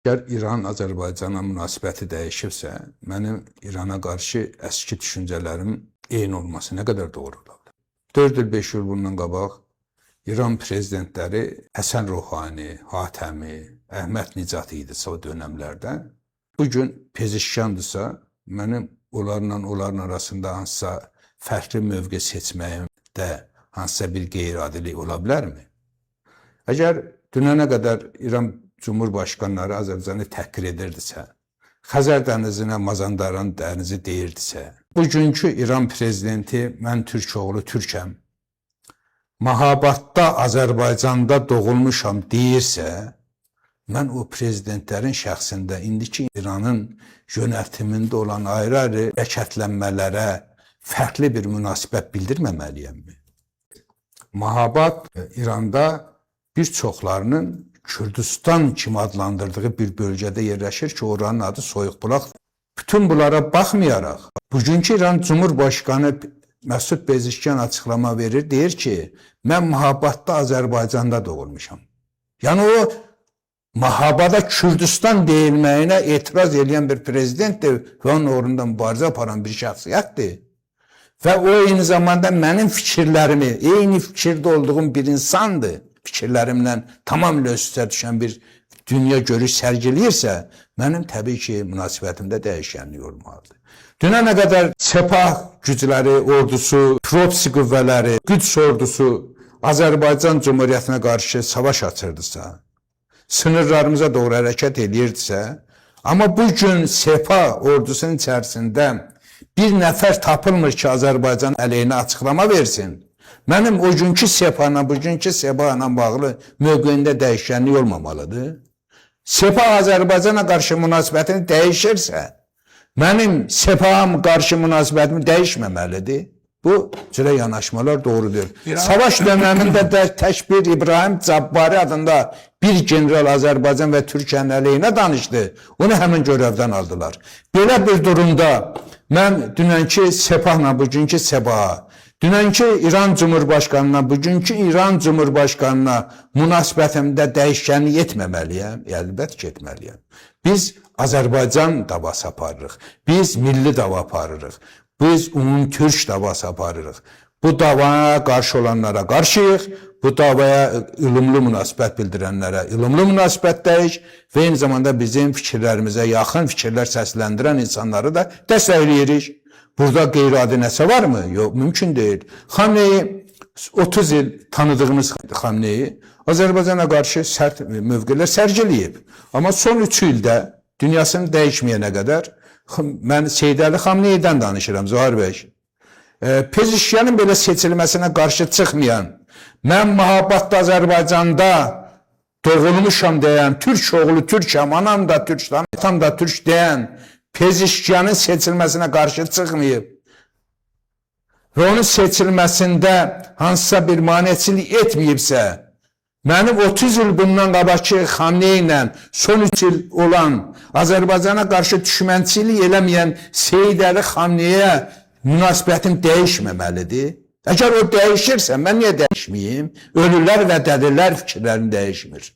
Əgər İran-Azərbaycana münasibəti dəyişibsə, mənim İrana qarşı əski düşüncələrim eyni olması nə qədər doğru ola bilər? 4 il, 5 il bundan qabaq İran prezidentləri Həsən Ruhani, Hatəmi, Əhməd Nicad idisə o dönəmlərdə, bugün Pezeşkandırsa, mənim onların arasında hansısa fərqli mövqe seçməyimdə hansısa bir qeyri-adilik ola bilərmi? Əgər dünənə qədər İran Cumhurbaşqanları Azərbaycanı təhqir edirdisə, Xəzər dənizinə Mazandaran dənizi deyirdisə, bugünkü İran prezidenti mən türk oğlu türkəm, Mahabatda Azərbaycanda doğulmuşam deyirsə, mən o prezidentlərin şəxsində indiki İranın yönəltimində olan ayrı-ayrı hərəkətlənmələrə fərqli bir münasibət bildirməməliyəmmi? Mahabat İranda bir çoxlarının Kürdistan kimi adlandırdığı bir bölgədə yerləşir ki, oranın adı Soyuqbulaqdır. Bütün bunlara baxmayaraq, bugünkü İran Cumhurbaşqanı Məsud Pezeşkiyan açıqlama verir, deyir ki, mən Mahabatda Azərbaycanda doğulmuşam. Yəni o Mahabada Kürdistan deyilməyinə etiraz edən bir prezidentdir və onun uğrunda mübarizə aparan bir şəxsiyyətdir. Və o eyni zamanda mənim fikirlərimi, eyni fikirdə olduğum bir insandır. Fikirlərimlə tamamilə üstə düşən bir dünya görüş sərgiləyirsə, mənim təbii ki, münasibətimdə dəyişənlik olmalıdır. Dünənə qədər Sepah gücləri, ordusu, Tropsi qüvvələri, Qüds ordusu Azərbaycan Cumhuriyyətinə qarşı savaş açırdısa, sınırlarımıza doğru hərəkət edirdisə, amma bugün Sepah ordusunun içərisində bir nəfər tapılmır ki, Azərbaycan əleyhinə açıqlama versin. Mənim o günkü Sepahla, bugünkü Sepahla bağlı mövqeyində dəyişənlik olmamalıdır. Sepah Azərbaycana qarşı münasibətini dəyişirsə, mənim Sepah'a qarşı münasibətimi dəyişməməlidir. Bu cürə yanaşmalar doğrudur. Savaş dönemində də tək bir İbrahim Cabbari adında bir general Azərbaycan və Türkiyənin əleyhinə danışdı. Onu həmin görevdən aldılar. Belə bir durumda mən dünənki Sepahla, bugünkü Sepah'a, dünənki İran Cumhurbaşqanına, bugünkü İran Cumhurbaşqanına münasibətimdə dəyişkənlik etməməliyəm, əlbəttə ki, etməliyəm. Biz Azərbaycan davası aparırıq, biz milli dava aparırıq, biz ümumtürk davası aparırıq. Bu davaya qarşı olanlara qarşıyıq, bu davaya ılımlı münasibət bildirənlərə ılımlı münasibətdəyik və eyni zamanda bizim fikirlərimizə yaxın fikirlər səsləndirən insanları da dəstəkləyirik. Burada qeyri-adi nəsə var mı? Yox, mümkün deyil. Xamneyi, 30 il tanıdığımız Xamneyi Azərbaycana qarşı sərt mövqelər sərgiləyib. Amma son 3 ildə dünyasını dəyişməyənə qədər mən Seyid Əli Xamneyidən danışıram, Zuhar bəy. Pezeşkiyanın belə seçilməsinə qarşı çıxmayan, mən Mahabatda Azərbaycanda doğulmuşam deyən, türk oğlu türkəm, anam da türk, atam da türk deyən Pezeşkiyanın seçilməsinə qarşı çıxmayıb və onun seçilməsində hansısa bir maneçilik etməyibsə, mənim 30 il bundan qabaqki Xamneyi ilə son 3 il olan Azərbaycana qarşı düşmənçilik eləməyən Seyid Əli Xamneyiyə münasibətim dəyişməməlidir. Əgər o dəyişirsə, mən niyə dəyişməyim? Ölülər və dəlilər fikirlərini dəyişmir.